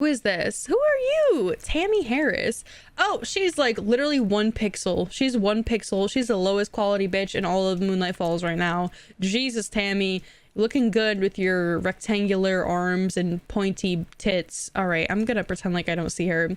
Who is this? Who are you? Tammy Harris. Oh, she's like literally 1 pixel. She's 1 pixel. She's the lowest quality bitch in all of Moonlight Falls right now. Jesus, Tammy. Looking good with your rectangular arms and pointy tits. All right, I'm gonna pretend like I don't see her.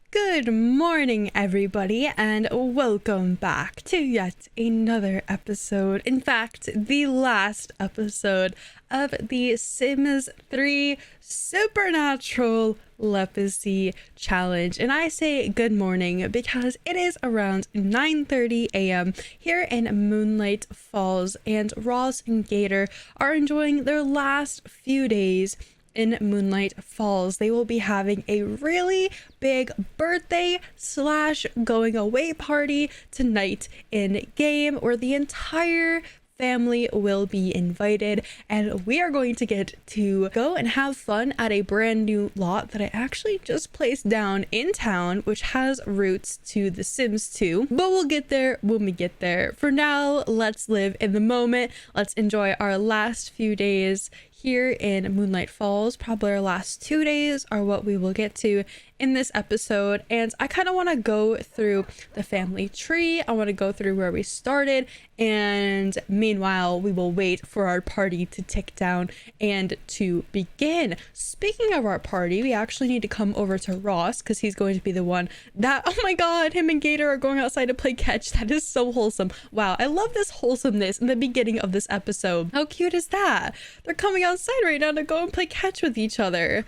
Good morning, everybody, and welcome back to yet another episode. In fact, the last episode of the Sims 3 Supernatural Lepacy Challenge. And I say good morning because it is around 9:30 a.m. here in Moonlight Falls, and Ross and Gator are enjoying their last few days in Moonlight Falls. They will be having a really big birthday / going away party tonight in game where the entire family will be invited, and we are going to get to go and have fun at a brand new lot that I actually just placed down in town, which has roots to The Sims 2, but we'll get there when we get there. For now, let's live in the moment. Let's enjoy our last few days here in Moonlight Falls. Probably our last 2 days are what we will get to in this episode, and I kind of want to go through the family tree. I want to go through where we started, and meanwhile we will wait for our party to tick down and to begin. Speaking of our party, we actually need to come over to Ross because he's going to be the one that, oh my god, him and Gator are going outside to play catch. That is so wholesome. Wow, I love this wholesomeness in the beginning of this episode. How cute is that? They're coming outside right now to go and play catch with each other.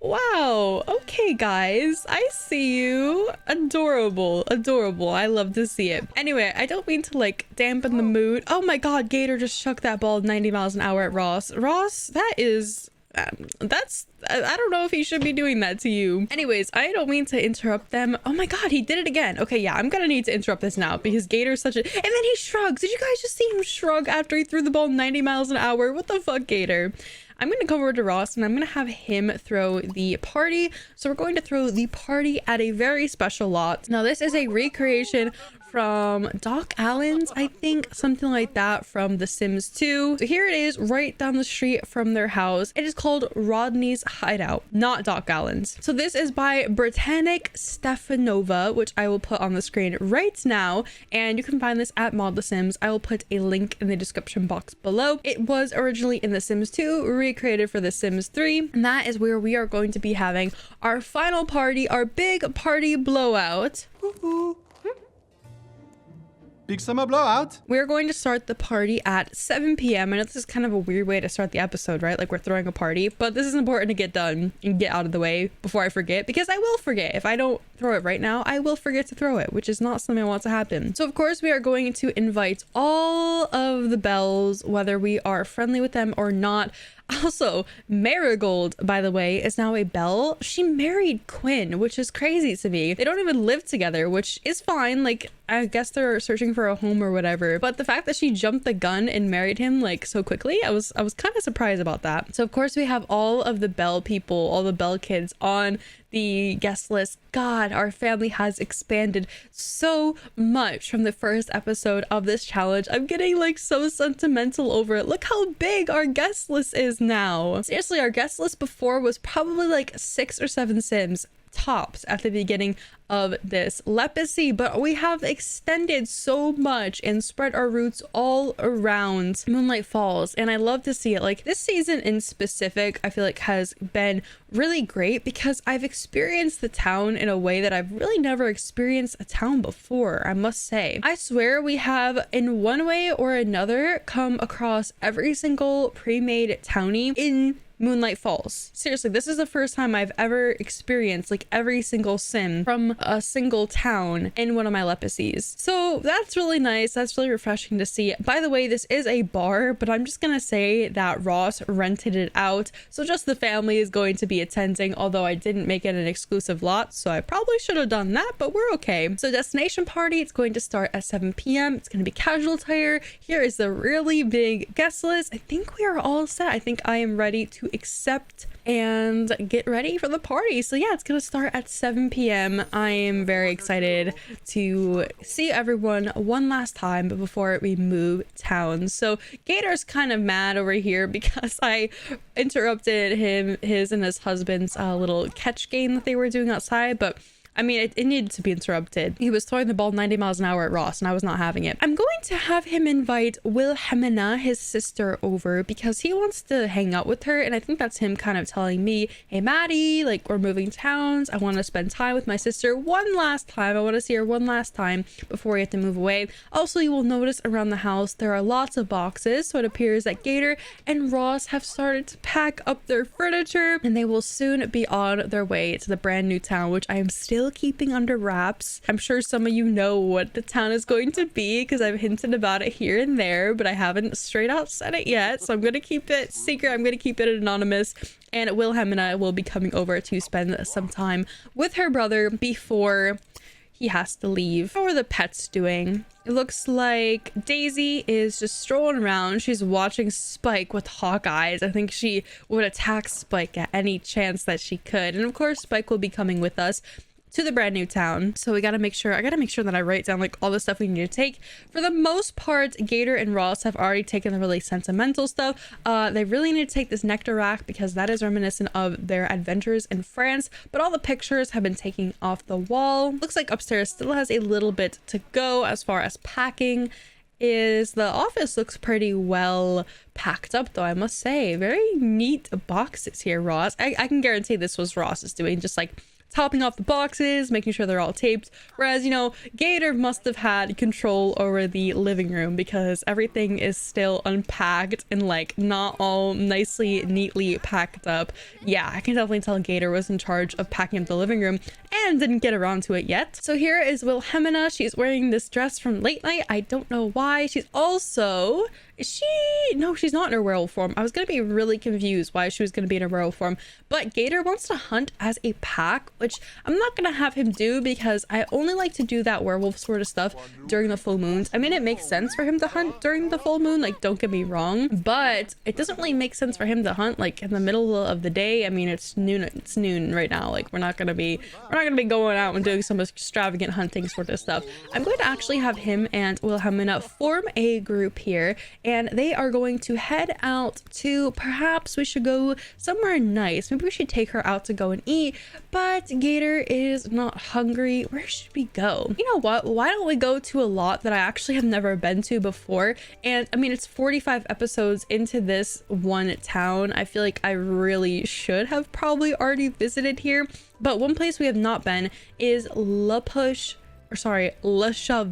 Wow, okay guys, I see you. Adorable, adorable. I love to see it. Anyway, I don't mean to like dampen the mood. Oh my god, Gator just chucked that ball 90 miles an hour at Ross. Ross, that is I don't know if he should be doing that to you. Anyways, I don't mean to interrupt them. Oh my god, he did it again. Okay, yeah, I'm gonna need to interrupt this now because Gator's such a... And then he shrugs. Did you guys just see him shrug after he threw the ball 90 miles an hour? What the fuck, Gator? I'm going to come over to Ross and I'm going to have him throw the party. So we're going to throw the party at a very special lot. Now, this is a recreation from Doc Allen's, I think, something like that, from The Sims 2. So here it is, right down the street from their house. It is called Rodney's Hideout, not Doc Allen's. So this is by Britannic Stefanova, which I will put on the screen right now, and you can find this at Mod The Sims. I will put a link in the description box below. It was originally in The Sims 2, recreated for The Sims 3, and that is where we are going to be having our final party, our big party blowout. Big summer blowout. We're going to start the party at 7 p.m. I know this is kind of a weird way to start the episode, right? Like we're throwing a party, but this is important to get done and get out of the way before I forget, because I will forget. If I don't throw it right now, I will forget to throw it, which is not something I want to happen. So of course we are going to invite all of the bells, whether we are friendly with them or not. Also, Marigold, by the way, is now a belle. She married Quinn, which is crazy to me. They don't even live together, which is fine. Like, I guess they're searching for a home or whatever. But the fact that she jumped the gun and married him like so quickly, I was kind of surprised about that. So of course we have all of the belle people, all the belle kids on the guest list. God, our family has expanded so much from the first episode of this challenge. I'm getting like so sentimental over it. Look how big our guest list is now. Seriously, our guest list before was probably like 6 or 7 Sims tops at the beginning of this Lepacy, but we have extended so much and spread our roots all around Moonlight Falls, and I love to see it. Like this season in specific, I feel like has been really great because I've experienced the town in a way that I've really never experienced a town before, I must say. I swear we have in one way or another come across every single pre-made townie in Moonlight Falls. Seriously, this is the first time I've ever experienced like every single sim from a single town in one of my Lepacies. So that's really nice. That's really refreshing to see. By the way, this is a bar, but I'm just gonna say that Ross rented it out, so just the family is going to be attending, although I didn't make it an exclusive lot, so I probably should have done that, but we're okay. So destination party, it's going to start at 7 p.m. It's going to be casual attire. Here is the really big guest list. I think we are all set. I think I am ready to accept and get ready for the party. So yeah, it's gonna start at 7 p.m. I am very excited to see everyone one last time before we move town. So Gator's kind of mad over here because I interrupted his and his husband's little catch game that they were doing outside, but I mean, it needed to be interrupted. He was throwing the ball 90 miles an hour at Ross, and I was not having it. I'm going to have him invite Wilhelmina, his sister, over because he wants to hang out with her. And I think that's him kind of telling me, hey, Maddie, like, we're moving towns. I want to spend time with my sister one last time. I want to see her one last time before we have to move away. Also, you will notice around the house, there are lots of boxes. So it appears that Gator and Ross have started to pack up their furniture, and they will soon be on their way to the brand new town, which I am still keeping under wraps. I'm sure some of you know what the town is going to be because I've hinted about it here and there, but I haven't straight out said it yet. So I'm going to keep it secret. I'm going to keep it anonymous. And Wilhelmina will be coming over to spend some time with her brother before he has to leave. How are the pets doing? It looks like Daisy is just strolling around. She's watching Spike with hawk eyes. I think she would attack Spike at any chance that she could. And of course, Spike will be coming with us to the brand new town. So I gotta make sure that I write down like all the stuff we need to take. For the most part, Gator and Ross have already taken the really sentimental stuff. They really need to take this nectar rack because that is reminiscent of their adventures in France, but all the pictures have been taken off the wall. Looks like upstairs still has a little bit to go as far as packing. The office looks pretty well packed up though, I must say. Very neat boxes here, Ross. I can guarantee this was Ross's doing, just like topping off the boxes, making sure they're all taped. Whereas, you know, Gator must have had control over the living room because everything is still unpacked and like not all nicely, neatly packed up. Yeah, I can definitely tell Gator was in charge of packing up the living room and didn't get around to it yet. So here is Wilhelmina. She's wearing this dress from late night. I don't know why. She's also... No, she's not in her werewolf form. I was gonna be really confused why she was gonna be in her werewolf form, but Gator wants to hunt as a pack, which I'm not gonna have him do because I only like to do that werewolf sort of stuff during the full moons. I mean, it makes sense for him to hunt during the full moon, like, don't get me wrong, but it doesn't really make sense for him to hunt like in the middle of the day. I mean, it's noon right now. Like, we're not gonna be going out and doing some extravagant hunting sort of stuff. I'm going to actually have him and Wilhelmina form a group here, and they are going to head out to, perhaps we should go somewhere nice. Maybe we should take her out to go and eat, but Gator is not hungry. Where should we go? You know what? Why don't we go to a lot that I actually have never been to before? And I mean, it's 45 episodes into this one town. I feel like I really should have probably already visited here, but one place we have not been is Lepacy,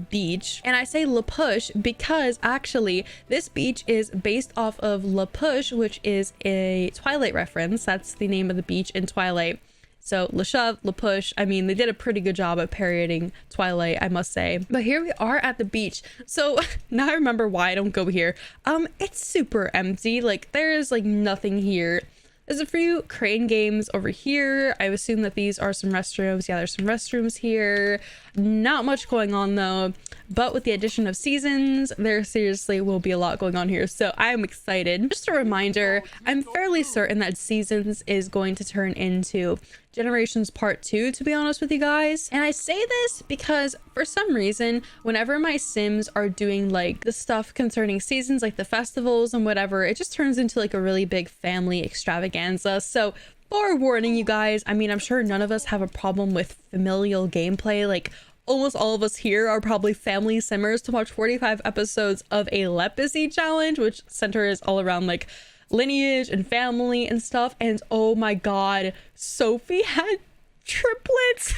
Beach. And I say La Push because actually this beach is based off of La Push, which is a Twilight reference. That's the name of the beach in Twilight. So La Push, I mean, they did a pretty good job at parodying Twilight, I must say. But here we are at the beach. So now I remember why I don't go here. It's super empty. Like, there's like nothing here. There's a few crane games over here. I assume that these are some restrooms. Yeah, there's some restrooms here. Not much going on though, but with the addition of seasons, there seriously will be a lot going on here. So I am excited. Just a reminder, I'm fairly certain that seasons is going to turn into Generations Part 2, to be honest with you guys. And I say this because for some reason, whenever my Sims are doing like the stuff concerning seasons, like the festivals and whatever, it just turns into like a really big family extravaganza. So forewarning you guys, I mean, I'm sure none of us have a problem with familial gameplay. Like, almost all of us here are probably family simmers to watch 45 episodes of a Lepacy challenge, which centers all around like lineage and family and stuff. And oh my god, Sophie had triplets.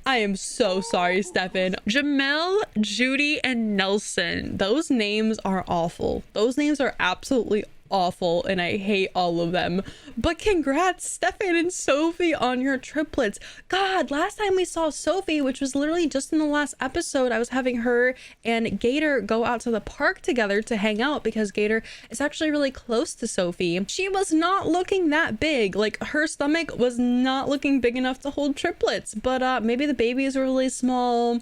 I am so sorry, Stefan. Jamel, Judy, and Nelson. Those names are awful. Those names are absolutely awful, and I hate all of them. But congrats, Stefan and Sophie, on your triplets. God, last time we saw Sophie, which was literally just in the last episode, I was having her and Gator go out to the park together to hang out because Gator is actually really close to Sophie. She was not looking that big. Like, her stomach was not looking big enough to hold triplets, but maybe the babies were really small.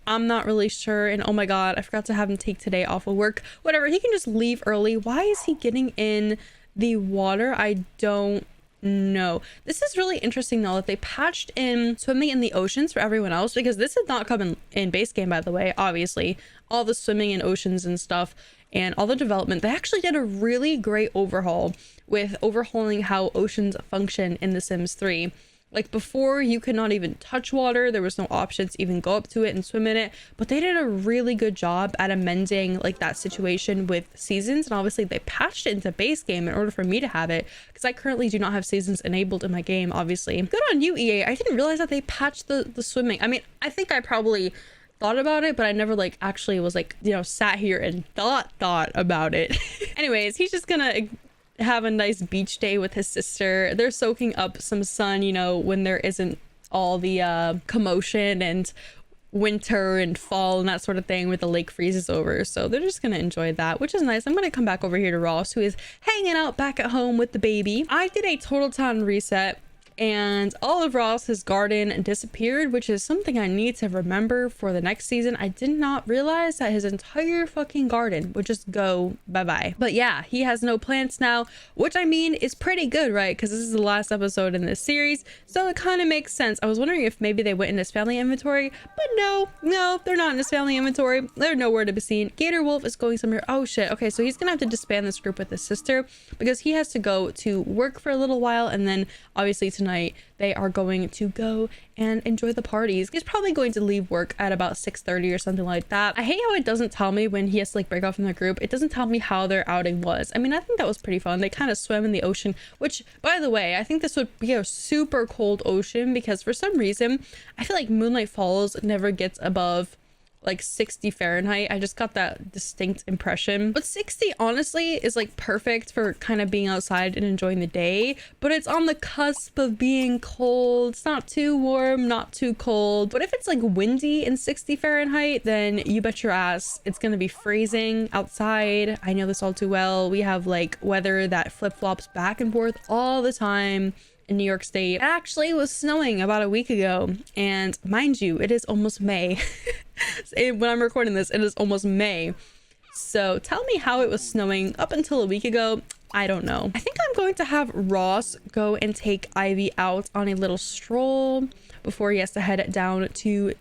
I'm not really sure. And oh my god, I forgot to have him take today off of work. Whatever, he can just leave early. Why is he getting in The water, I don't know. This is really interesting though that they patched in swimming in the oceans for everyone else, because this did not come in base game, by the way. Obviously all the swimming in oceans and stuff and all the development, they actually did a really great overhaul with overhauling how oceans function in The Sims 3. Like before, you could not even touch water. There was no options to even go up to it and swim in it. But they did a really good job at amending like that situation with seasons. And obviously they patched it into base game in order for me to have it, because I currently do not have seasons enabled in my game, obviously. Good on you, EA. I didn't realize that they patched the swimming. I mean, I think I probably thought about it, but I never like actually was like, you know, sat here and thought about it. Anyways, he's just gonna have a nice beach day with his sister. They're soaking up some sun, you know, when there isn't all the commotion and winter and fall and that sort of thing where the lake freezes over. So they're just gonna enjoy that, which is nice. I'm gonna come back over here to Ross, who is hanging out back at home with the baby. I did a total town reset and all of Ross's garden disappeared, which is something I need to remember for the next season. I did not realize that his entire fucking garden would just go bye-bye. But yeah, he has no plants now, which I mean is pretty good, right? Because this is the last episode in this series, so it kind of makes sense. I was wondering if maybe they went in his family inventory, but no, they're not in his family inventory. They're nowhere to be seen. Gator Wolf is going somewhere. Oh shit. Okay, so he's gonna have to disband this group with his sister because he has to go to work for a little while, and then obviously tonight they are going to go and enjoy the parties. He's probably going to leave work at about 6:30 or something like that. I hate how it doesn't tell me when he has to like break off from the group. It doesn't tell me how their outing was. I mean, I think that was pretty fun. They kind of swam in the ocean, which by the way, I think this would be a super cold ocean because for some reason I feel like Moonlight Falls never gets above like 60 Fahrenheit. I just got that distinct impression. But 60 honestly is like perfect for kind of being outside and enjoying the day, but it's on the cusp of being cold. It's not too warm, not too cold. But if it's like windy in 60 Fahrenheit, then you bet your ass it's gonna be freezing outside. I know this all too well. We have like weather that flip-flops back and forth all the time in New York State. It actually was snowing about a week ago, and mind you, it is almost May. When I'm recording this, it is almost May. So tell me how it was snowing up until a week ago. I don't know. I think I'm going to have Ross go and take Ivy out on a little stroll before he has to head down to,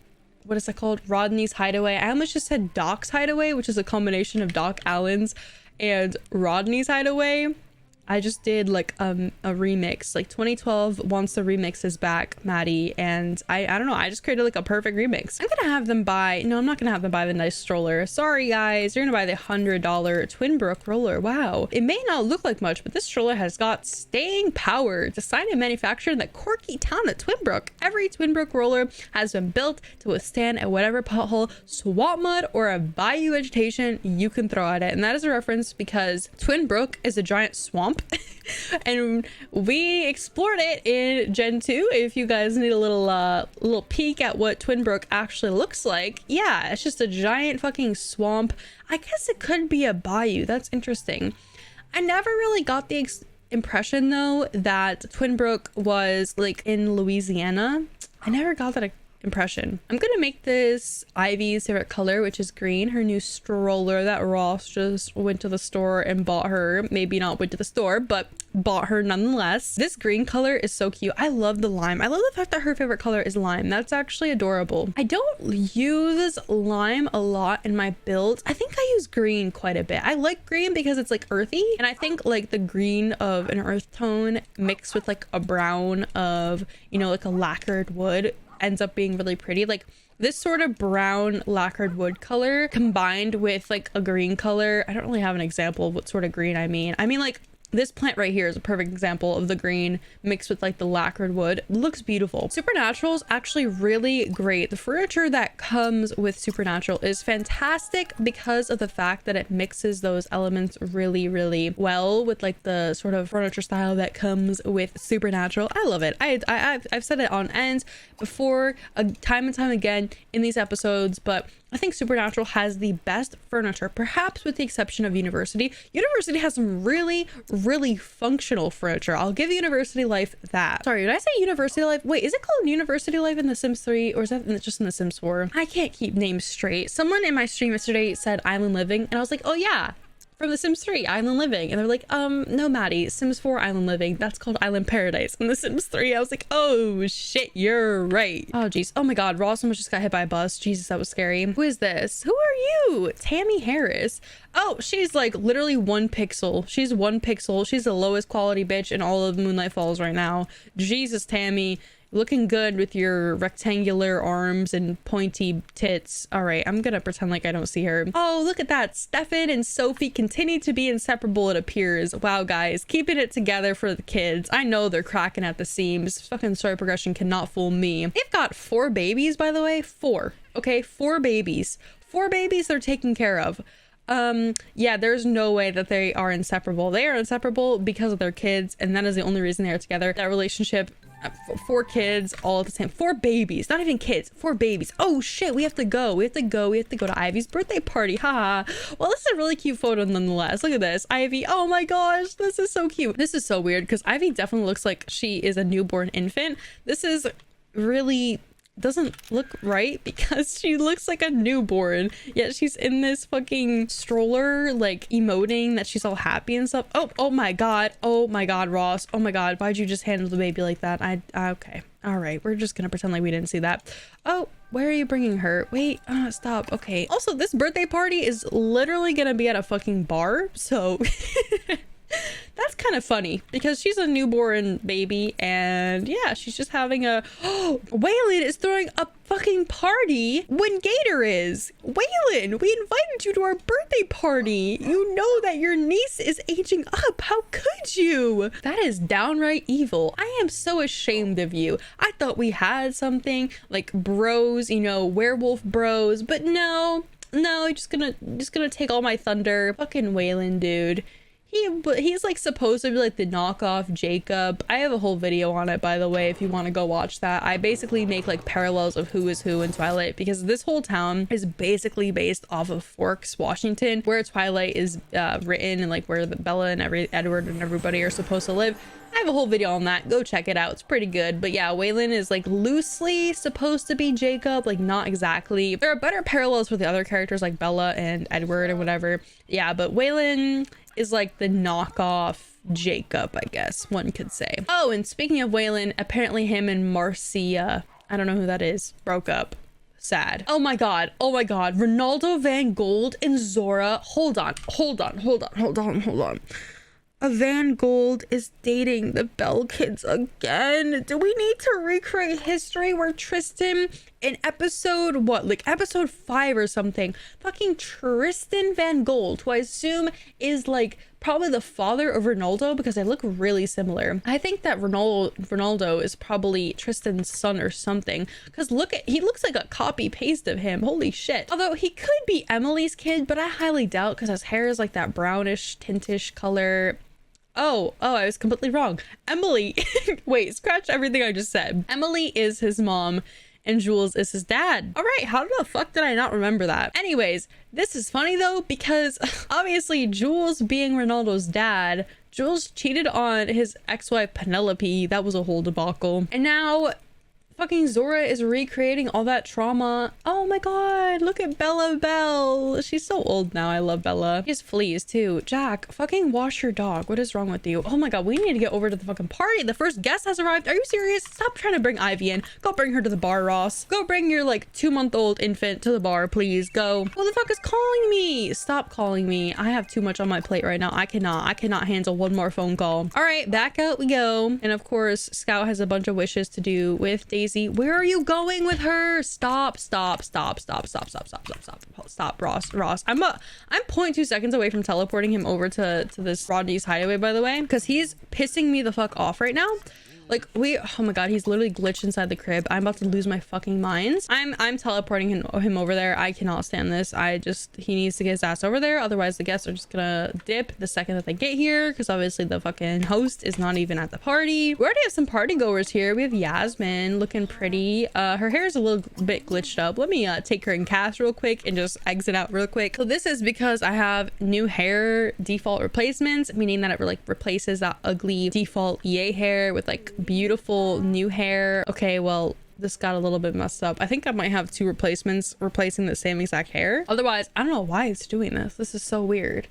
what is it called? Rodney's Hideaway. I almost just said Doc's Hideaway, which is a combination of Doc Allen's and Rodney's Hideaway. I just did like a remix, like 2012 wants the remixes back, Maddie, and I don't know, I just created like a perfect remix. I'm gonna have them buy, no, I'm not gonna have them buy the nice stroller. Sorry guys, you're gonna buy the $100 Twinbrook roller. Wow, it may not look like much, but this stroller has got staying power. Designed and manufactured in the quirky town of Twinbrook. Every Twinbrook roller has been built to withstand at whatever pothole, swamp mud, or a bayou vegetation you can throw at it. And that is a reference because Twinbrook is a giant swamp. And we explored it in Gen 2. If you guys need a little peek at what Twinbrook actually looks like, yeah, it's just a giant fucking swamp. I guess it could be a bayou. That's interesting. I never really got the impression though that Twinbrook was like in Louisiana. I never got that impression. I'm gonna make this Ivy's favorite color, which is green, her new stroller that Ross just went to the store and bought her. Maybe not went to the store, but bought her nonetheless. This green color is so cute. I love the lime. I love the fact that her favorite color is lime. That's actually adorable. I don't use lime a lot in my builds. I think I use green quite a bit. I like green because it's like earthy, and I think like the green of an earth tone mixed with like a brown of, you know, like a lacquered wood ends up being really pretty. Like this sort of brown lacquered wood color combined with like a green color. I don't really have an example of what sort of green I mean. I mean like this plant right here is a perfect example of the green mixed with like the lacquered wood. It looks beautiful. Supernatural is actually really great. The furniture that comes with Supernatural is fantastic because of the fact that it mixes those elements really, really well with like the sort of furniture style that comes with Supernatural. I love it. I've said it on end before, time and time again in these episodes, but I think Supernatural has the best furniture, perhaps with the exception of University. University has some really, really functional furniture. I'll give University Life that. Sorry, did I say University Life? Wait, is it called University Life in The Sims 3 or is that just in The Sims 4? I can't keep names straight. Someone in my stream yesterday said Island Living and I was like, oh yeah, from The Sims 3 Island Living. And they're like, no, Maddie, Sims 4 Island Living, that's called Island Paradise. And The Sims 3, I was like, oh shit, you're right. Oh geez. Oh my god, Ross almost just got hit by a bus. Jesus, that was scary. Who is this? Who are you? Tammy Harris. Oh, she's like literally 1 pixel. She's 1 pixel. She's the lowest quality bitch in all of Moonlight Falls right now. Jesus, Tammy, looking good with your rectangular arms and pointy tits. All right, I'm gonna pretend like I don't see her. Oh, look at that. Stefan and Sophie continue to be inseparable, it appears. Wow, guys, keeping it together for the kids. I know they're cracking at the seams. Fucking story progression cannot fool me. They've got 4 babies, by the way. 4. Okay, 4 babies. 4 babies they're taking care of. Yeah, there's no way that they are inseparable. They are inseparable because of their kids, and that is the only reason they are together. That relationship, 4 kids all at the same, 4 babies, not even kids, 4 babies. Oh shit, we have to go to Ivy's birthday party. Haha. Well, this is a really cute photo nonetheless. Look at this, Ivy. Oh my gosh, this is so cute. This is so weird because Ivy definitely looks like she is a newborn infant. This is really doesn't look right because she looks like a newborn, yet she's in this fucking stroller, like emoting that she's all happy and stuff. Oh my god, Ross, oh my god, why'd you just handle the baby like that? Okay, all right, we're just gonna pretend like we didn't see that. Oh, where are you bringing her? Wait, stop. Okay, also this birthday party is literally gonna be at a fucking bar, so that's kind of funny because she's a newborn baby, and yeah, she's just having a Waylon is throwing a fucking party when Gator is. Waylon, we invited you to our birthday party. You know that your niece is aging up. How could you? That is downright evil. I am so ashamed of you. I thought we had something like bros, you know, werewolf bros, but no, you're just gonna take all my thunder. Fucking Waylon, dude. He's like supposed to be like the knockoff Jacob. I have a whole video on it, by the way, if you want to go watch that. I basically make like parallels of who is who in Twilight, because this whole town is basically based off of Forks, Washington, where Twilight is written, and like where Bella and Edward and everybody are supposed to live. I have a whole video on that. Go check it out. It's pretty good. But yeah, Waylon is like loosely supposed to be Jacob, like not exactly. There are better parallels with the other characters like Bella and Edward and whatever. Yeah, but Waylon is like the knockoff Jacob, I guess one could say. Oh, and speaking of Waylon, apparently him and Marcia, I don't know who that is, broke up. Sad. Oh my god, Ronaldo Van Gold and Zora. Hold on. Van Gold is dating the Bell kids again. Do we need to recreate history where Tristan in episode episode 5 or something, fucking Tristan Van Gold, who I assume is like probably the father of Ronaldo because they look really similar. I think that Ronaldo is probably Tristan's son or something, because he looks like a copy paste of him. Holy shit. Although he could be Emily's kid, but I highly doubt, because his hair is like that brownish tintish color. Oh, I was completely wrong. Emily, wait, scratch everything I just said. Emily is his mom and Jules is his dad. All right, how the fuck did I not remember that? Anyways, this is funny though, because obviously Jules being Ronaldo's dad, Jules cheated on his ex-wife Penelope. That was a whole debacle. And now fucking Zora is recreating all that trauma. Oh my god, look at Belle. She's so old now. I love Bella. She has fleas too. Jack, fucking wash your dog. What is wrong with you? Oh my god, we need to get over to the fucking party. The first guest has arrived. Are you serious? Stop trying to bring Ivy in. Go bring her to the bar, Ross. Go bring your like 2-month-old infant to the bar, please. Go. Who the fuck is calling me? Stop calling me. I have too much on my plate right now. I cannot handle one more phone call. All right, back out we go. And of course, Scout has a bunch of wishes to do with Daisy. Where are you going with her? Stop, Ross. I'm 0.2 seconds away from teleporting him over to this Rodney's hideaway, by the way, because he's pissing me the fuck off right now. Like oh my god, he's literally glitched inside the crib. I'm about to lose my fucking mind. I'm teleporting him over there. I cannot stand this. He needs to get his ass over there. Otherwise the guests are just gonna dip the second that they get here, because obviously the fucking host is not even at the party. We already have some party goers here. We have Yasmin looking pretty. Her hair is a little bit glitched up. Let me take her in cast real quick and just exit out real quick. So this is because I have new hair default replacements, meaning that it like replaces that ugly default EA hair with like beautiful new hair. Okay, well, this got a little bit messed up. I think I might have 2 replacements replacing the same exact hair. Otherwise, I don't know why it's doing this. This is so weird.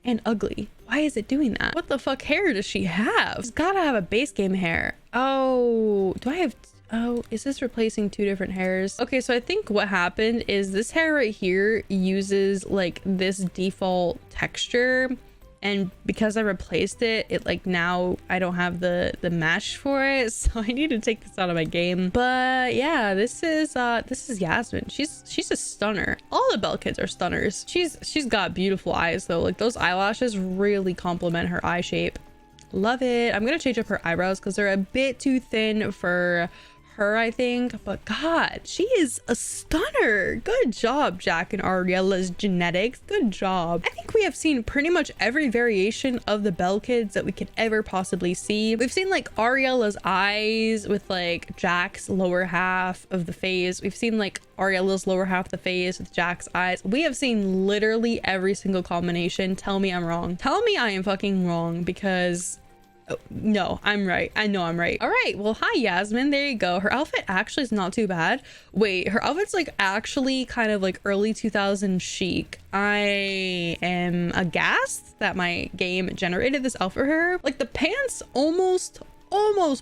and ugly. Why is it doing that? What the fuck hair does she have? She's gotta have a base game hair. Oh, do I have... Oh, is this replacing two different hairs? Okay, so I think what happened is this hair right here uses like this default texture, and because I replaced it, it like now I don't have the mesh for it, so I need to take this out of my game. But yeah, this is Yasmin. She's a stunner. All the Belle kids are stunners. She's got beautiful eyes though. Like those eyelashes really complement her eye shape. Love it. I'm gonna change up her eyebrows because they're a bit too thin for her, I think. But god, she is a stunner. Good job, Jack and Ariella's genetics. Good job. I think we have seen pretty much every variation of the Belle kids that we could ever possibly see. We've seen like Ariella's eyes with like Jack's lower half of the face. We've seen like Ariella's lower half of the face with Jack's eyes. We have seen literally every single combination. Tell me I'm wrong. Tell me I am fucking wrong, because no, I'm right. I know I'm right. All right, well, hi Yasmin. There you go. Her outfit actually is not too bad. Wait, her outfit's like actually kind of like early 2000s chic. I am aghast that my game generated this outfit for her. Like the pants almost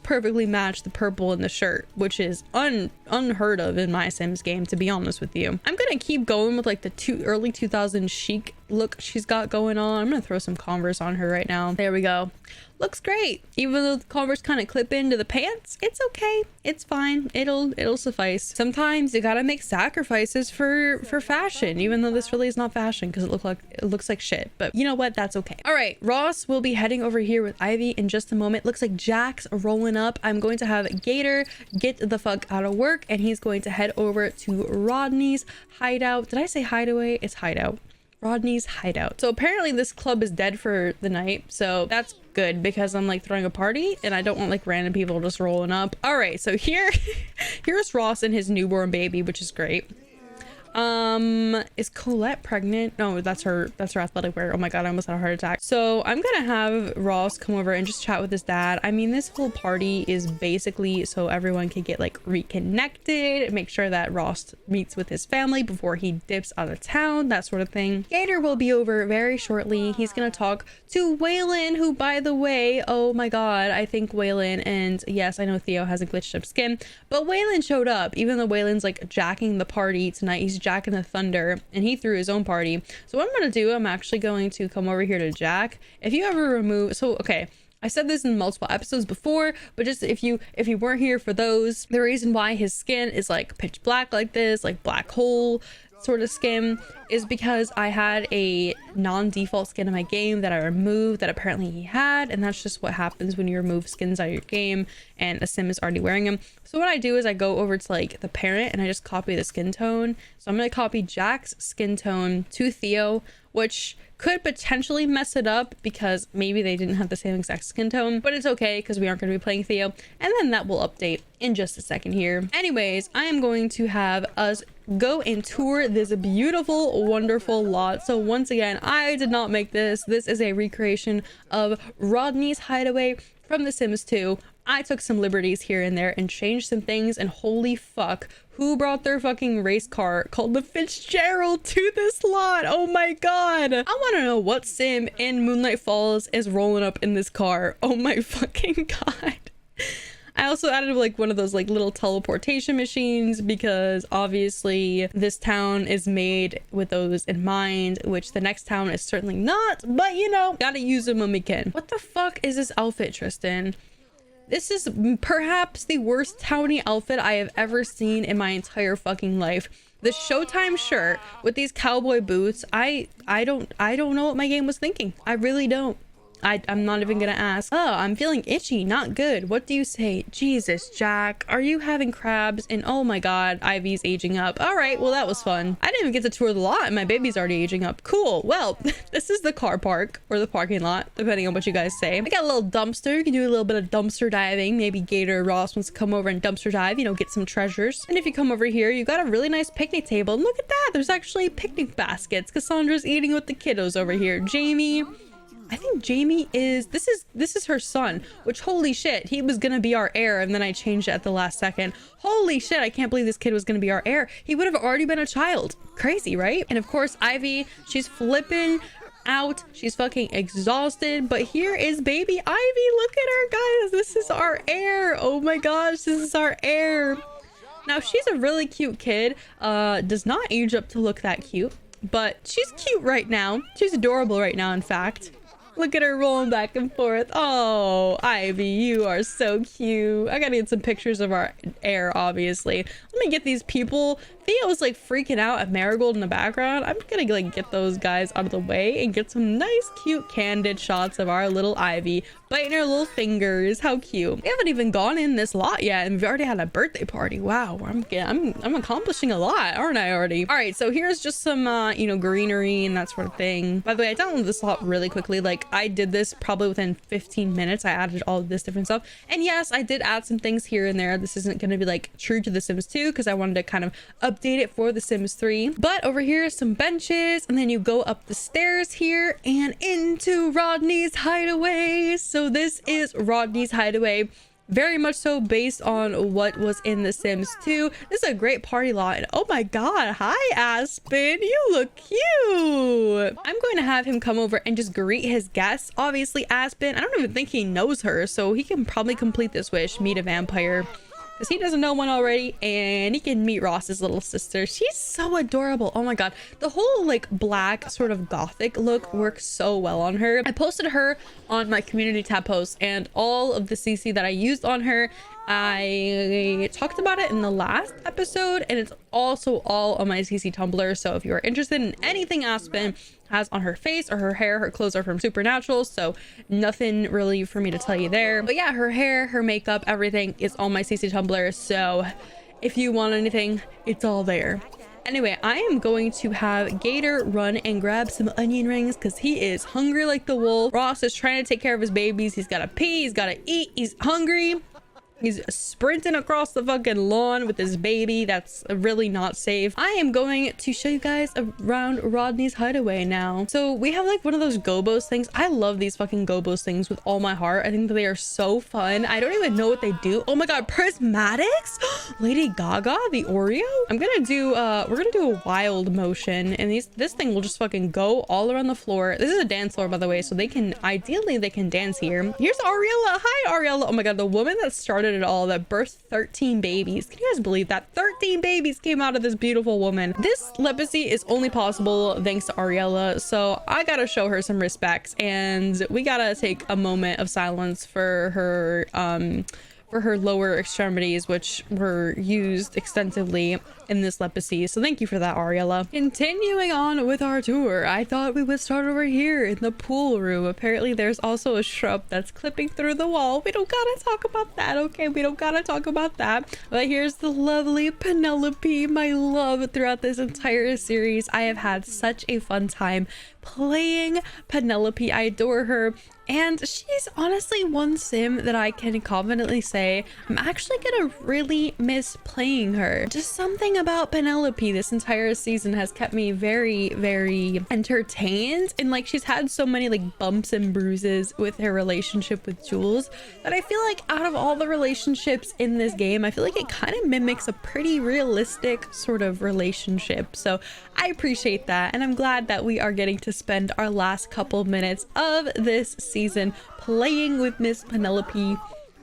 perfectly match the purple in the shirt, which is unheard of in my Sims game, to be honest with you. I'm gonna keep going with like the early 2000s chic look she's got going on. I'm gonna throw some Converse on her right now. There we go. Looks great. Even though the Converse kind of clip into the pants, it's okay. It's fine. It'll suffice. Sometimes you gotta make sacrifices for fashion, even though this really is not fashion because it looks like shit. But you know what? That's okay. All right, Ross will be heading over here with Ivy in just a moment. Looks like Jack's rolling up. I'm going to have Gator get the fuck out of work, and he's going to head over to Rodney's hideout. Did I say hideaway? It's hideout. Rodney's hideout. So apparently this club is dead for the night, so that's good because I'm like throwing a party and I don't want like random people just rolling up. All right, so here's Ross and his newborn baby, which is great. Is Colette pregnant? No, that's her athletic wear. Oh my god, I almost had a heart attack. So I'm gonna have Ross come over and just chat with his dad. I mean, this whole party is basically so everyone can get like reconnected, make sure that Ross meets with his family before he dips out of town, that sort of thing. Gator will be over very shortly. He's gonna talk to Waylon, who, by the way, oh my god, I think Waylon, and yes, I know Theo has a glitched up skin, but Waylon showed up, even though Waylon's like jacking the party tonight. He's jacking the thunder and he threw his own party. So what I'm gonna do, I'm actually going to come over here to Jack. If you ever remove, so okay, I said this in multiple episodes before, but just if you weren't here for those, the reason why his skin is like pitch black like this, like black hole sort of skin, is because I had a non-default skin in my game that I removed that apparently he had, and that's just what happens when you remove skins out of your game and a sim is already wearing them. So what I do is I go over to like the parent and I just copy the skin tone. So I'm going to copy Jack's skin tone to Theo, which could potentially mess it up because maybe they didn't have the same exact skin tone, but it's okay because we aren't going to be playing Theo, and then that will update in just a second here. Anyways, I am going to have us go and tour this beautiful, wonderful lot. So once again, I did not make this. This is a recreation of Rodney's hideaway from The Sims 2. I took some liberties here and there and changed some things, and holy fuck, who brought their fucking race car called the Fitzgerald to this lot? Oh my god. I want to know what sim in Moonlight Falls is rolling up in this car. Oh my fucking god. I also added like one of those like little teleportation machines because obviously this town is made with those in mind, which the next town is certainly not, but you know, gotta use them when we can. What the fuck is this outfit, Tristan? This is perhaps the worst towny outfit I have ever seen in my entire fucking life. The Showtime shirt with these cowboy boots, I don't know what my game was thinking. I really don't. I'm not even gonna ask. Oh, I'm feeling itchy, not good. What do you say? Jesus, Jack, are you having crabs? And oh my god, Ivy's aging up. All right, well that was fun. I didn't even get to tour the lot and my baby's already aging up. Cool. Well, this is the car park or the parking lot, depending on what you guys say. I got a little dumpster. You can do a little bit of dumpster diving. Maybe Gator or Ross wants to come over and dumpster dive, you know, get some treasures. And if you come over here, you got a really nice picnic table. And look at that, there's actually picnic baskets. Cassandra's eating with the kiddos over here. Jamie, I think Jamie is, this is her son, which holy shit, he was gonna be our heir and then I changed it at the last second. Holy shit, I can't believe this kid was gonna be our heir. He would have already been a child. Crazy, right? And of course, Ivy, she's flipping out. She's fucking exhausted. But here is baby Ivy. Look at her, guys. This is our heir. Oh my gosh, this is our heir. Now, she's a really cute kid. Does not age up to look that cute, but she's cute right now. She's adorable right now, in fact. Look at her rolling back and forth. Oh, Ivy, you are so cute. I gotta get some pictures of our heir, obviously. Let me get these people. Theo's like freaking out at Marigold in the background. I'm gonna like get those guys out of the way and get some nice, cute, candid shots of our little Ivy biting her little fingers. How cute. We haven't even gone in this lot yet, and we've already had a birthday party. Wow, I'm accomplishing a lot, aren't I already? All right, so here's just some you know, greenery and that sort of thing. By the way, I downloaded this lot really quickly. Like, I did this probably within 15 minutes. I added all of this different stuff, and yes, I did add some things here and there. This isn't going to be like true to The Sims 2 because I wanted to kind of update it for The Sims 3. But over here is some benches, and then you go up the stairs here and into Rodney's hideaway. So this is Rodney's hideaway, very much so based on what was in The Sims 2. This is a great party lot, and oh my god, hi Aspen, you look cute. I'm going to have him come over and just greet his guests. Obviously Aspen, I don't even think he knows her, so he can probably complete this wish, meet a vampire, because he doesn't know one already, and he can meet Ross's little sister. She's so adorable. Oh my god, the whole like black sort of gothic look works so well on her. I posted her on my community tab post, and all of the CC that I used on her, I talked about it in the last episode, and it's also all on my CC Tumblr. So if you are interested in anything Aspen has on her face or her hair, her clothes are from Supernatural, so nothing really for me to tell you there. But yeah, her hair, her makeup, everything is on my CC Tumblr, so if you want anything, it's all there. Anyway, I am going to have Gator run and grab some onion rings because he is hungry like the wolf. Ross is trying to take care of his babies. He's got to pee, he's got to eat, he's hungry. He's sprinting across the fucking lawn with his baby. That's really not safe. I am going to show you guys around Rodney's hideaway now. So we have like one of those gobos things. I love these fucking gobos things with all my heart. I think that they are so fun. I don't even know what they do. Oh my god, prismatics. Lady Gaga, the Oreo. I'm gonna do we're gonna do a wild motion, and this thing will just fucking go all around the floor. This is a dance floor, by the way, so they can ideally dance here. Here's Ariella. Hi Ariella. Oh my god, the woman that started it all, that birthed 13 babies. Can you guys believe that? 13 babies came out of this beautiful woman. This Lepacy is only possible thanks to Ariella, so I gotta show her some respects, and we gotta take a moment of silence for her lower extremities, which were used extensively in this Lepacy. So thank you for that, Ariella. Continuing on with our tour, I thought we would start over here in the pool room. Apparently there's also a shrub that's clipping through the wall. We don't gotta talk about that, okay? We don't gotta talk about that. But here's the lovely Penelope, my love throughout this entire series. I have had such a fun time playing Penelope. I adore her, and she's honestly one sim that I can confidently say I'm actually gonna really miss playing her. Just something about Penelope this entire season has kept me very, very entertained, and like she's had so many like bumps and bruises with her relationship with Jules that I feel like out of all the relationships in this game, I feel like it kind of mimics a pretty realistic sort of relationship. So I appreciate that, and I'm glad that we are getting to spend our last couple minutes of this season playing with Miss Penelope,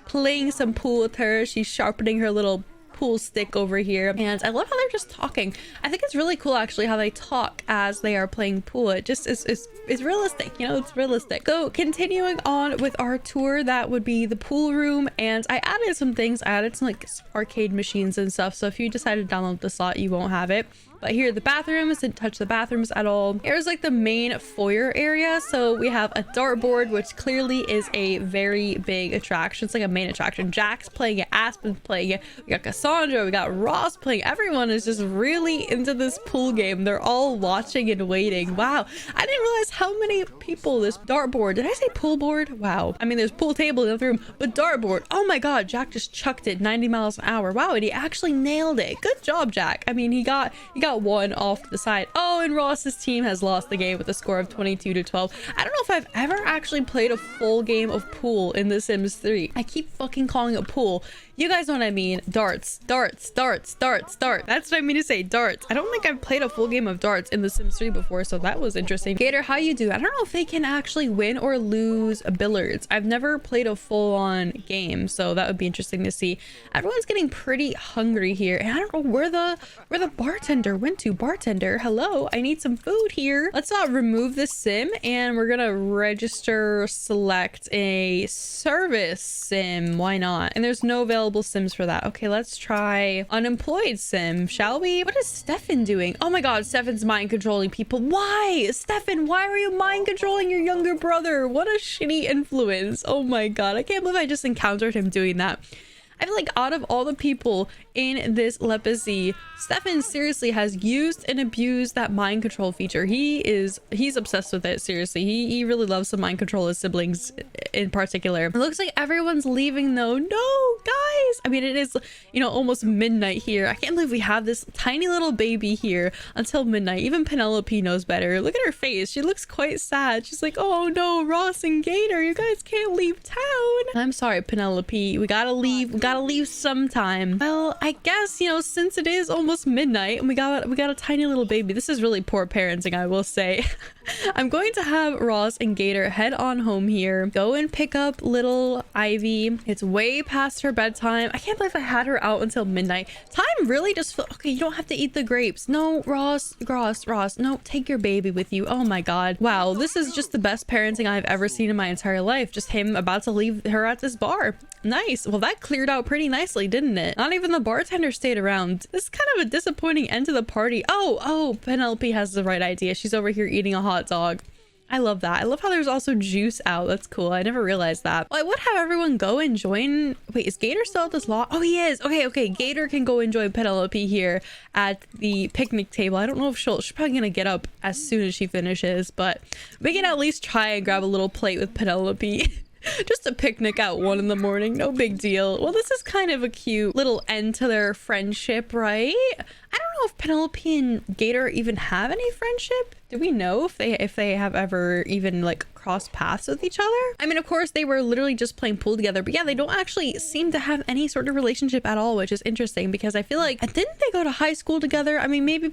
playing some pool with her. She's sharpening her little pool stick over here, and I love how they're just talking. I think it's really cool actually how they talk as they are playing pool. It just is realistic, you know, it's realistic. So continuing on with our tour, that would be the pool room, and I added some things. I added some like arcade machines and stuff, so if you decide to download the slot you won't have it. But here are the bathrooms. Didn't touch the bathrooms at all. Here's like the main foyer area. So we have a dartboard, which clearly is a very big attraction. It's like a main attraction. Jack's playing it, Aspen's playing it, we got Cassandra, we got Ross playing. Everyone is just really into this pool game. They're all watching and waiting. Wow, I didn't realize how many people this dartboard, did I say pool board? Wow, I mean there's pool table in the other room, but dartboard, oh my god, Jack just chucked it 90 miles an hour. Wow, and he actually nailed it. Good job, Jack. I mean he got that one off to the side. Oh, and Ross's team has lost the game with a score of 22-12. I don't know if I've ever actually played a full game of pool in The Sims 3. I keep fucking calling it pool. You guys know what I mean. Darts. That's what I mean to say, darts. I don't think I've played a full game of darts in The Sims 3 before, so that was interesting. Gator, how you do? I don't know if they can actually win or lose billiards. I've never played a full-on game, so that would be interesting to see. Everyone's getting pretty hungry here, and I don't know where the bartender went to. Bartender, hello, I need some food here. Let's remove the sim, and we're gonna register select a service sim. Why not? And there's no available sims for that. Okay, let's try unemployed sim, shall we? What is Stefan doing? Oh my god, Stefan's mind controlling people. Why? Stefan, why are you mind controlling your younger brother? What a shitty influence. Oh my god, I can't believe I just encountered him doing that. I feel like out of all the people in this Lepacy, Stefan seriously has used and abused that mind control feature. He's obsessed with it, seriously. He really loves to mind control his siblings in particular. It looks like everyone's leaving though. No, guys! I mean, it is, you know, almost midnight here. I can't believe we have this tiny little baby here until midnight. Even Penelope knows better. Look at her face. She looks quite sad. She's like, oh no, Ross and Gator, you guys can't leave town. I'm sorry, Penelope. We gotta leave sometime. Well, I guess, you know, since it is almost midnight and we got a tiny little baby, this is really poor parenting, I will say. I'm going to have Ross and Gator head on home here, go and pick up little Ivy. It's way past her bedtime. I can't believe I had her out until midnight. Time really just okay, you don't have to eat the grapes. No, Ross, no, take your baby with you. Oh my god. Wow, this is just the best parenting I've ever seen in my entire life. Just him about to leave her at this bar. Nice. Well, that cleared out pretty nicely, didn't it? Not even the bartender stayed around. This is kind of a disappointing end to the party. Oh, Penelope has the right idea. She's over here eating a hot dog. I love that. I love how there's also juice out. That's cool. I never realized that. Well, I would have everyone go and join. Wait, is Gator still at this law? Oh, he is. Okay. Gator can go and join Penelope here at the picnic table. I don't know if she's probably gonna get up as soon as she finishes, but we can at least try and grab a little plate with Penelope. Just a picnic at 1 in the morning, no big deal. Well, this is kind of a cute little end to their friendship, right? I don't know if Penelope and Gator even have any friendship. Do we know if they have ever even like crossed paths with each other? I mean, of course they were literally just playing pool together, but yeah, they don't actually seem to have any sort of relationship at all, which is interesting because I feel like, didn't they go to high school together? I mean, maybe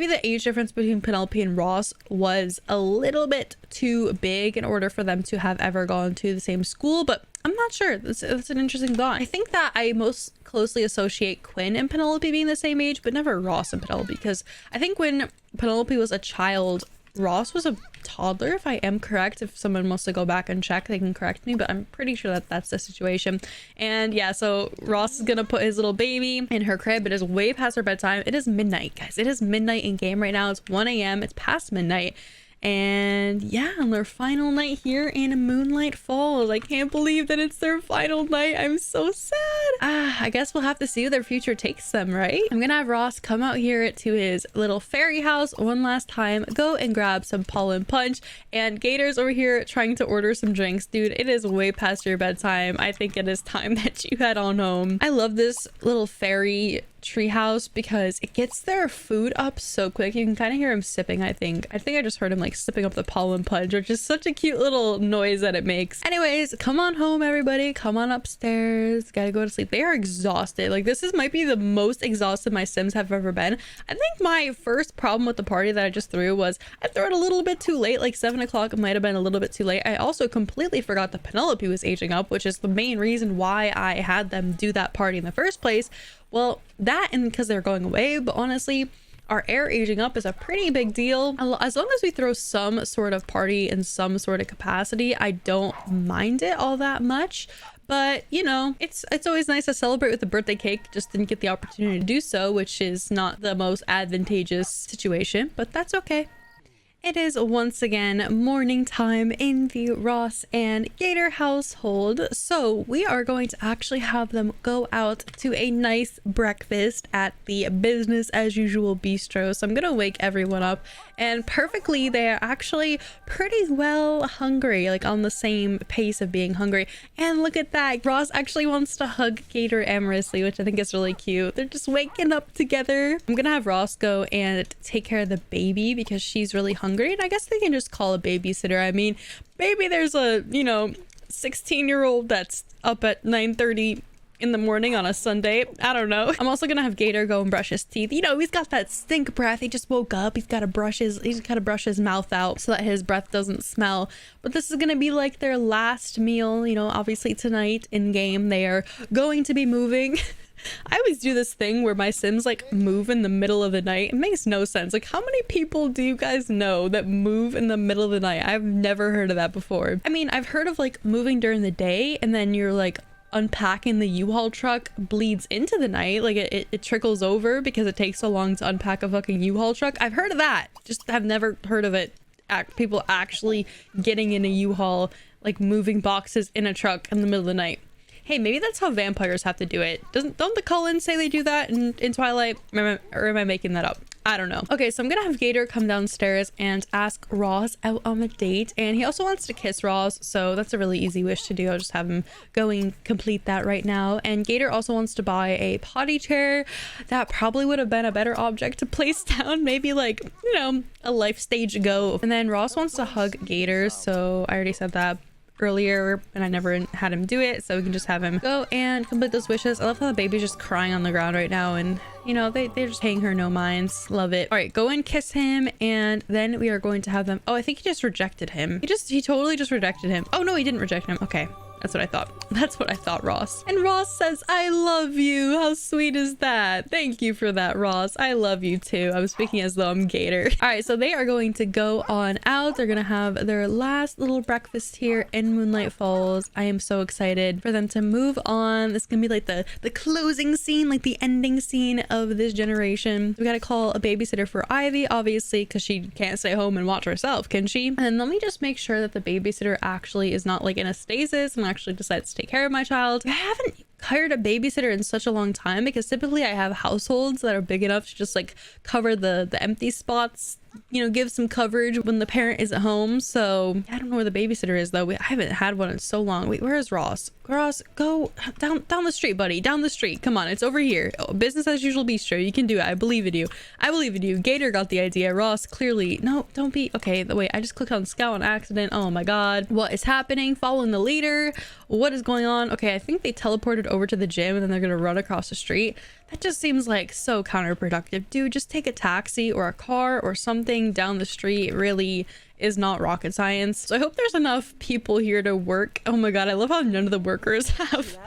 the age difference between Penelope and Ross was a little bit too big in order for them to have ever gone to the same school, but I'm not sure. That's an interesting thought. I think that I most closely associate Quinn and Penelope being the same age, but never Ross and Penelope, because I think when Penelope was a child, Ross was a toddler, if I am correct. If someone wants to go back and check, they can correct me, but I'm pretty sure that that's the situation. And yeah, so Ross is gonna put his little baby in her crib. It is way past her bedtime. It is midnight, guys. It is midnight in game right now. It's 1 a.m. It's past midnight. And yeah, on their final night here in Moonlight Falls. I can't believe that it's their final night. I'm so sad. I guess we'll have to see where their future takes them, right? I'm gonna have Ross come out here to his little fairy house one last time, go and grab some pollen punch, and Gator's over here trying to order some drinks. Dude, it is way past your bedtime. I think it is time that you head on home. I love this little fairy treehouse because it gets their food up so quick. You can kind of hear him sipping. I think I just heard him like sipping up the pollen punch, which is such a cute little noise that it makes. Anyways, come on home, everybody. Come on upstairs. Gotta go to sleep. They are exhausted. Like, this might be the most exhausted my Sims have ever been. I think my first problem with the party that I just threw was I threw it a little bit too late. Like 7 o'clock might have been a little bit too late. I also completely forgot that Penelope was aging up, which is the main reason why I had them do that party in the first place. Well, that and because they're going away, but honestly, our heir aging up is a pretty big deal. As long as we throw some sort of party in some sort of capacity, I don't mind it all that much. But, you know, it's always nice to celebrate with a birthday cake. Just didn't get the opportunity to do so, which is not the most advantageous situation, but that's okay. It is once again morning time in the Ross and Gator household, so we are going to actually have them go out to a nice breakfast at the business as usual bistro. So I'm gonna wake everyone up, and perfectly they are actually pretty well hungry, like on the same pace of being hungry. And look at that, Ross actually wants to hug Gator amorously, which I think is really cute. They're just waking up together. I'm gonna have Ross go and take care of the baby because she's really hungry, and I guess they can just call a babysitter. I mean, maybe there's a 16-year-old that's up at 9:30 in the morning on a Sunday. I don't know. I'm also gonna have Gator go and brush his teeth. He's got that stink breath. He just woke up. He's gotta brush his mouth out so that his breath doesn't smell. But this is gonna be like their last meal. Obviously tonight in game they are going to be moving. I always do this thing where my Sims like move in the middle of the night. It makes no sense. Like, how many people do you guys know that move in the middle of the night? I've never heard of that before. I mean, I've heard of like moving during the day and then you're like unpacking the U-Haul truck bleeds into the night. Like it trickles over because it takes so long to unpack a fucking U-Haul truck. I've heard of that. Just have never heard of it. People actually getting in a U-Haul, like moving boxes in a truck in the middle of the night. Hey, maybe that's how vampires have to do it. Don't the Cullens say they do that in Twilight? Or am I making that up? I don't know. Okay, so I'm gonna have Gator come downstairs and ask Ross out on a date, and he also wants to kiss Ross, so that's a really easy wish to do. I'll just have him go and complete that right now. And Gator also wants to buy a potty chair. That probably would have been a better object to place down, maybe like a life stage ago. And then Ross wants to hug Gator, so I already said that earlier and I never had him do it, so we can just have him go and complete those wishes. I love how the baby's just crying on the ground right now, and they're just paying her no minds. Love it. All right, go and kiss him, and then we are going to have them. Oh, I think he just rejected him. He totally just rejected him. Oh no, he didn't reject him. Okay, that's what I thought. That's what I thought, Ross. And Ross says, I love you. How sweet is that? Thank you for that, Ross. I love you too. I was speaking as though I'm Gator. All right, so they are going to go on out. They're going to have their last little breakfast here in Moonlight Falls. I am so excited for them to move on. This is going to be like the closing scene, like the ending scene of this generation. We got to call a babysitter for Ivy, obviously, because she can't stay home and watch herself, can she? And let me just make sure that the babysitter actually is not like in a stasis and actually decides to take care of my child. I haven't hired a babysitter in such a long time because typically I have households that are big enough to just like cover the empty spots, give some coverage when the parent isn't home. So I don't know where the babysitter is though. I haven't had one in so long. Wait, where is Ross? Ross, go down the street, buddy. Down the street. Come on, it's over here. Oh, business as usual bistro. You can do it. I believe in you. I believe in you. Gator got the idea. Ross, clearly. No, don't be. Okay, wait, I just clicked on scout on accident. Oh my god. What is happening? Following the leader. What is going on? Okay, I think they teleported over to the gym and then they're gonna run across the street. That just seems like so counterproductive. Dude, just take a taxi or a car or something down the street. It really is not rocket science. So I hope there's enough people here to work. Oh my god, I love how none of the workers have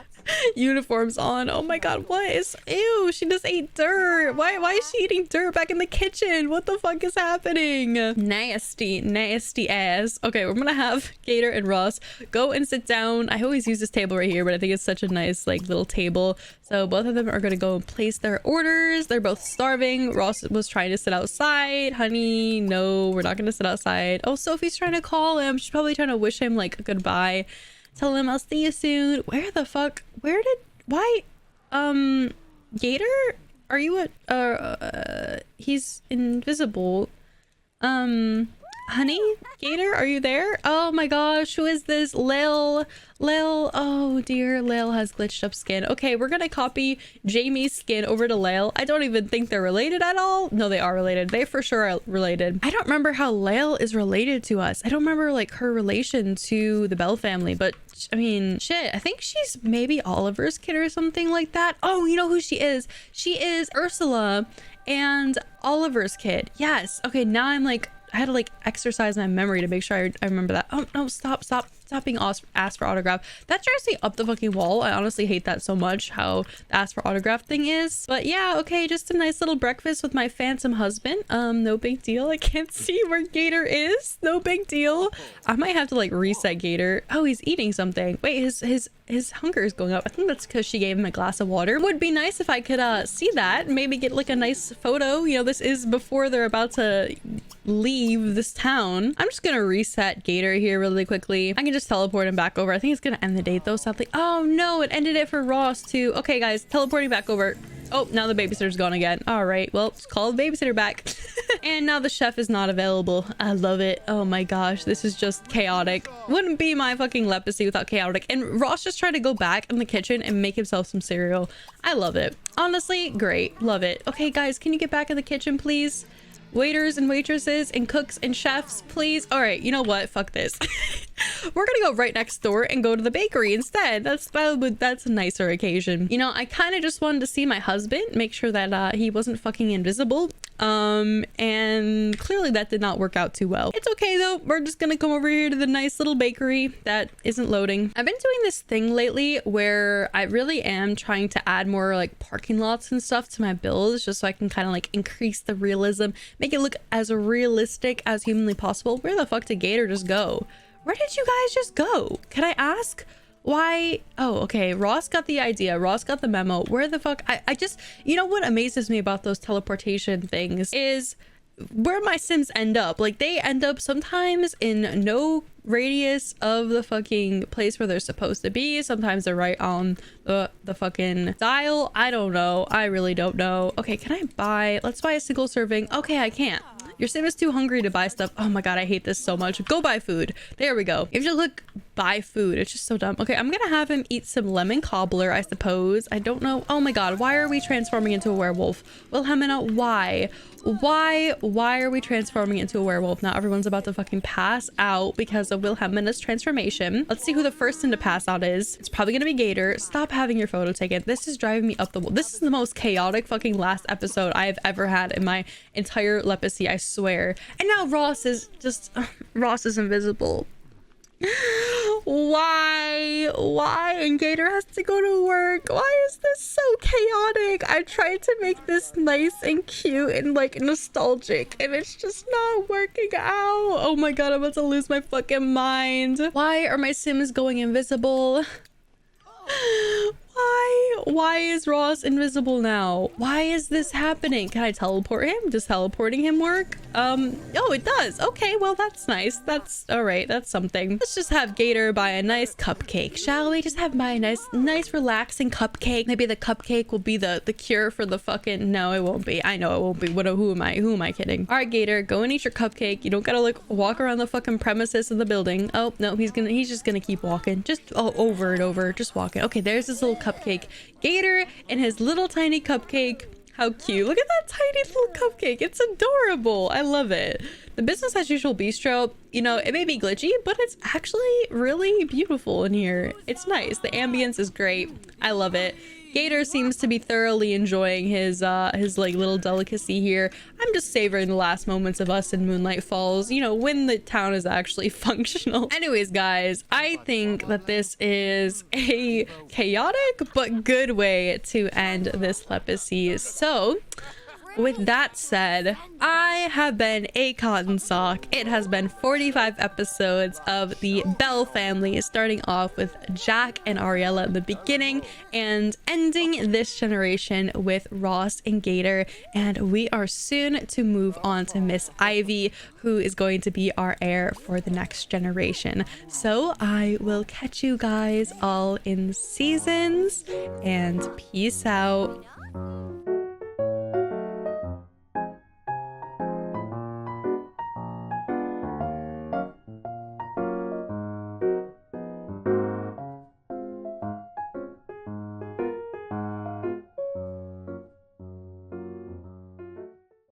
uniforms on. Oh my god, what is... Ew, she just ate dirt. Why is she eating dirt back in the kitchen? What the fuck is happening? Nasty ass. Okay, we're gonna have Gator and Ross go and sit down. I always use this table right here, but I think it's such a nice like little table. So both of them are gonna go and place their orders. They're both starving. Ross was trying to sit outside. Honey, no, we're not gonna sit outside. Oh, Sophie's trying to call him. She's probably trying to wish him like a goodbye. Tell him I'll see you soon. Why, Gator? Are you he's invisible. Honey? Gator, are you there? Oh my gosh, who is this? Lil, oh dear, Lil has glitched up skin. Okay, we're gonna copy Jamie's skin over to Lil. I don't even think they're related at all. No, they are related. They for sure are related. I don't remember how Lil is related to us. I don't remember like her relation to the Bell family, but I mean, shit, I think she's maybe Oliver's kid or something like that. Oh, you know who she is? She is Ursula and Oliver's kid. Yes. Okay, now I'm like, I had to like exercise my memory to make sure I remember that. Oh no, stop. Stop being asked for autograph. That drives me up the fucking wall. I honestly hate that so much, how the ask for autograph thing is. But yeah, okay, just a nice little breakfast with my phantom husband. No big deal. I can't see where Gator is. No big deal. I might have to like reset Gator. Oh, he's eating something. Wait, his hunger is going up. I think that's because she gave him a glass of water. Would be nice if I could see that. Maybe get like a nice photo. You know, this is before they're about to leave this town. I'm just gonna reset Gator here really quickly. I can just teleport him back over. I think it's gonna end the date though, sadly. Oh no, it ended it for Ross too. Okay guys, teleporting back over. Oh, now the babysitter's gone again. All right, well, just call the babysitter back. And now the chef is not available. I love it. Oh my gosh, this is just chaotic. Wouldn't be my fucking Lepacy without chaotic. And Ross just tried to go back in the kitchen and make himself some cereal. I love it. Honestly, great. Love it. Okay, guys, can you get back in the kitchen, please? Waiters and waitresses and cooks and chefs, please. All right, you know what? Fuck this. We're gonna go right next door and go to the bakery instead. That's a nicer occasion. You know, I kind of just wanted to see my husband, make sure that he wasn't fucking invisible. And clearly that did not work out too well. It's okay though. We're just gonna come over here to the nice little bakery that isn't loading. I've been doing this thing lately where I really am trying to add more like parking lots and stuff to my builds, just so I can kind of like increase the realism, make it look as realistic as humanly possible. Where the fuck did Gator just go? Where did you guys just go? Can I ask? Why? Oh, okay. Ross got the idea. Ross got the memo. Where the fuck? I just, you know what amazes me about those teleportation things is where my Sims end up. Like they end up sometimes in no radius of the fucking place where they're supposed to be. Sometimes they're right on the fucking dial. I don't know. I really don't know. Okay, can I buy? Let's buy a single serving. Okay, I can't. Your sim is too hungry to buy stuff. Oh my god, I hate this so much. Go buy food. There we go. You have to look, buy food. It's just so dumb. Okay, I'm gonna have him eat some lemon cobbler, I suppose. I don't know. Oh my god, why are we transforming into a werewolf? Wilhelmina, why? Why are we transforming into a werewolf? Now everyone's about to fucking pass out because of Wilhelmina's transformation. Let's see who the first one to pass out is. It's probably gonna be Gator. Stop having your photo taken. This is driving me up the wall. This is the most chaotic fucking last episode I have ever had in my entire Lepacy, I swear. And now Ross is just Ross is invisible. Why? And Gator has to go to work. Why is this so chaotic? I tried to make this nice and cute and like nostalgic and it's just not working out. Oh my god, I'm about to lose my fucking mind. Why are my Sims going invisible? Why is Ross invisible now? Why is this happening? Can I teleport him? Does teleporting him work? Oh, it does. Okay, well, that's nice. That's all right. That's something. Let's just have Gator buy a nice cupcake, shall we? Just have buy a nice relaxing cupcake. Maybe the cupcake will be the cure for the fucking... No, it won't be. I know it won't be. Who am I kidding? All right, Gator, go and eat your cupcake. You don't gotta like walk around the fucking premises of the building. Oh, no, he's just gonna keep walking. Just over and over. Just walking. Okay, there's this little cupcake. Gator and his little tiny cupcake. How cute. Look at that tiny little cupcake. It's adorable. I love it. The business as usual bistro, you know, it may be glitchy, but it's actually really beautiful in here. It's nice. The ambience is great. I love it. Gator seems to be thoroughly enjoying his like little delicacy here. I'm just savoring the last moments of us in Moonlight Falls, you know, when the town is actually functional. Anyways, guys, I think that this is a chaotic but good way to end this Lepacy. So with that said, I have been a cotton sock. It has been 45 episodes of the Bell family, starting off with Jack and Ariella in the beginning and ending this generation with Ross and Gator. And we are soon to move on to Miss Ivy, who is going to be our heir for the next generation. So I will catch you guys all in seasons and peace out.